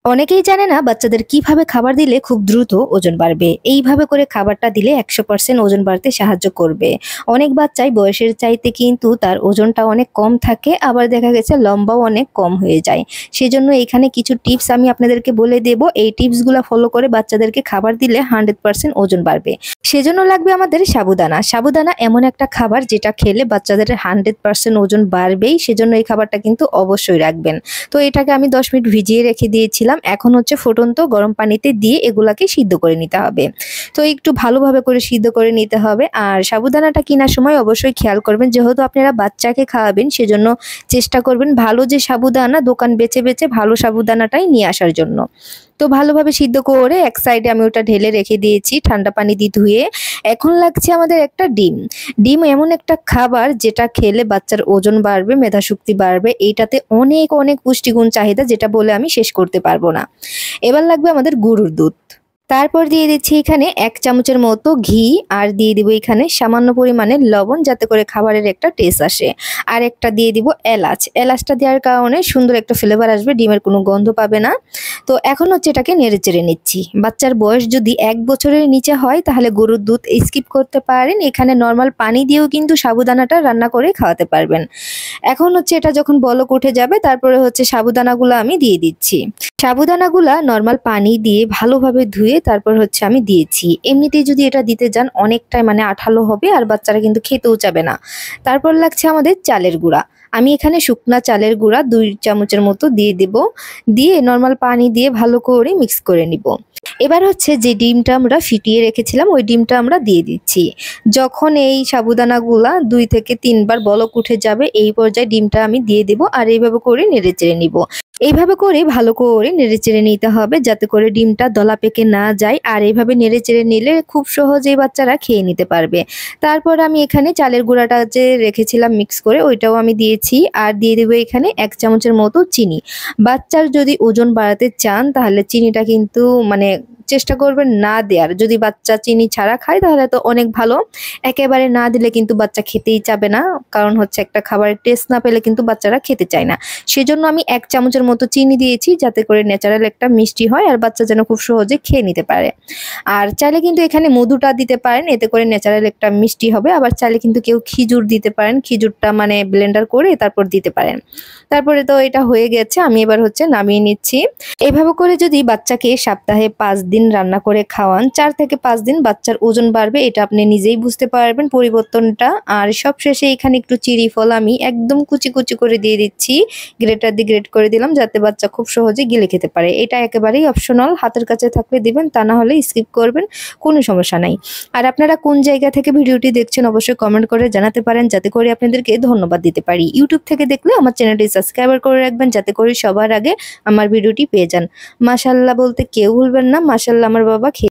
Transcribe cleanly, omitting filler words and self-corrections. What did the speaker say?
অনেকেই জানে না বাচ্চাদের কিভাবে খাবার দিলে খুব দ্রুত ওজন বাড়বে। এইভাবে করে খাবারটা দিলে 100% ওজন বাড়তে সাহায্য করবে। অনেক বাচ্চাই বয়সের চাইতে কিন্তু তার ওজনটা অনেক কম থাকে, আবার দেখা গেছে লম্বাও অনেক কম হয়ে যায়। সেজন্য এখানে কিছু টিপস আমি আপনাদেরকে বলে দেব। এই টিপসগুলো ফলো করে বাচ্চাদেরকে খাবার দিলে 100% ওজন বাড়বে। সেজন্য লাগবে আমাদের সাবুদানা। সাবুদানা এমন একটা খাবার যেটা খেলে বাচ্চাদের 100% ওজন বাড়বেই। সেজন্য এই খাবারটা কিন্তু অবশ্যই রাখবেন। তো এটাকে আমি 10 মিনিট ভিজিয়ে রেখে দিয়েছিলাম। এখন হচ্ছে ফুটন্ত গরম পানিতে দিয়ে এগুলাকে সিদ্ধ করে নিতে হবে। তো একটু ভালোভাবে করে সিদ্ধ করে নিতে হবে। আর সাবুদানাটা কেনার সময় অবশ্যই খেয়াল করবেন, যেহেতু আপনারা বাচ্চাকে খাওয়াবেন সেজন্য চেষ্টা করবেন ভালো যে সাবুদানা দোকান বেছে বেছে ভালো সাবুদানাটাই নিয়ে আসার জন্য। তো ভালোভাবে সিদ্ধ করে এক সাইডে আমি ওটা ঢেলে রেখে দিয়েছি ঠান্ডা পানি দিয়ে ধুয়ে। এখন লাগছে আমাদের একটা ডিম। ডিম এমন একটা খাবার যেটা খেলে বাচ্চার ওজন বাড়বে, মেধাশক্তি বাড়বে। এইটাতে অনেক অনেক পুষ্টিগুণ চাহিদা, যেটা বলে আমি শেষ করতে পারবো না। এবার লাগবে আমাদের গরুর দুধ। তারপর দিয়ে দিচ্ছি এখানে 1 চামচের মতো ঘি, আর দিয়ে দিব এখানে সামান্য পরিমাণে লবণ, যাতে করে খাবারের একটা টেস্ট আসে। আর একটা দিয়ে দিব এলাচ। এলাচটা দেওয়ার কারণে সুন্দর একটা ফ্লেভার আসবে, ডিমের কোনো গন্ধ পাবে না। তো এখন হচ্ছে এটাকে নেড়েচেড়ে নিচ্ছি। বাচ্চার বয়স যদি 1 বছরের নিচে হয় তাহলে গরুর দুধ স্কিপ করতে পারেন। এখানে নর্মাল পানি দিয়েও কিন্তু সাবুদানাটা রান্না করে খাওয়াতে পারবেন। এখন হচ্ছে এটা যখন বলক উঠে যাবে তারপরে হচ্ছে সাবুদানাগুলো আমি দিয়ে দিচ্ছি। সাবুদানাগুলা নর্মাল পানি দিয়ে ভালোভাবে ধুয়ে তারপর হচ্ছে আমি দিয়েছি। এমনিতেই যদি এটা দিতে যান অনেকটাই মানে আঠালো হবে, আর বাচ্চারা কিন্তু খেতেও চাবে না। তারপর লাগছে আমাদের চালের গুঁড়া। আমি এখানে শুকনা চালের গুঁড়া 2 চামচের মতো দিয়ে দেব। দিয়ে নর্মাল পানি দিয়ে ভালো করে মিক্স করে নিব। এবার হচ্ছে যে ডিমটা আমরা ফিটিয়ে রেখেছিলাম ওই ডিমটা আমরা দিয়ে দিচ্ছি। যখন এই সাবুদানাগুলা 2 থেকে 3 বার বলক উঠে যাবে এই পর্যায়ে ডিমটা আমি দিয়ে দেব, আর এইভাবে করে নেড়েচেড়ে নিব। এইভাবে করে ভালো করে নেড়েচেড়ে নিতে হবে যাতে করে ডিমটা দলা পেকে না যায়, আর এইভাবে নেড়েচেড়ে নিলে খুব সহজেই বাচ্চারা খেয়ে নিতে পারবে। তারপর আমি এখানে চালের গুঁড়াটা যে রেখেছিলাম মিক্স করে ওইটাও আমি দিয়েছি, আর দিয়ে দেবো এখানে 1 চামচের মতো চিনি। বাচ্চার যদি ওজন বাড়াতে চান তাহলে চিনিটা কিন্তু মানে চেষ্টা করবেন না দেওয়ার। যদি বাচ্চা চিনি ছাড়া খায় তাহলে তো অনেক ভালো। একেবারে না দিলে কিন্তু বাচ্চা খেতেই চাবে না, কারণ হচ্ছে একটা খাবারের টেস্ট না পেলে কিন্তু বাচ্চারা খেতে চায় না। সেজন্য আমি 1 চামচের মতো চিনি দিয়েছি, যাতে করে ন্যাচারাল একটা মিষ্টি হয় আর বাচ্চা যেন খুব সহজে খেয়ে নিতে পারে। আর চাইলে কিন্তু এখানে মধুটা দিতে পারেন, এতে করে ন্যাচারাল একটা মিষ্টি হবে। আবার চাইলে কিন্তু কেউ খেজুর দিতে পারেন, খেজুরটা মানে ব্লেন্ডার করে তারপর দিতে পারেন। তারপরে তো এটা হয়ে গেছে, আমি এবার হচ্ছে নামিয়ে নিচ্ছি। এভাবে করে যদি বাচ্চাকে সপ্তাহে 5 দিন রান্না করে খাওয়ান, 4 থেকে 5 দিন বাচ্চার ওজন বাড়বে, এটা আপনি নিজেই বুঝতে পারবেন পরিবর্তনটা। আর সবশেষে এখানে একটু চেরি ফল আমি একদম কুচি কুচি করে দিয়ে দিচ্ছি। গ্রেটার দিয়ে গ্রেট করে দিলাম যাতে বাচ্চা খুব সহজে গিলে খেতে পারে। এটা একেবারেই অপশনাল, হাতের কাছে থাকলে দিবেন, তা না হলে স্কিপ করবেন, কোনো সমস্যা নাই। আর আপনারা কোন জায়গা থেকে ভিডিওটি দেখছেন অবশ্যই কমেন্ট করে জানাতে পারেন, যাতে করে আপনাদেরকে ধন্যবাদ দিতে পারি। ইউটিউব থেকে দেখলে আমার চ্যানেলটি সাবস্ক্রাইব করে রাখবেন, যাতে করে সবার আগে আমার ভিডিওটি পেয়ে যান। মাশাআল্লাহ বলতে কেউ ভুলবেন না। মাশাআল্লাহ আমার বাবা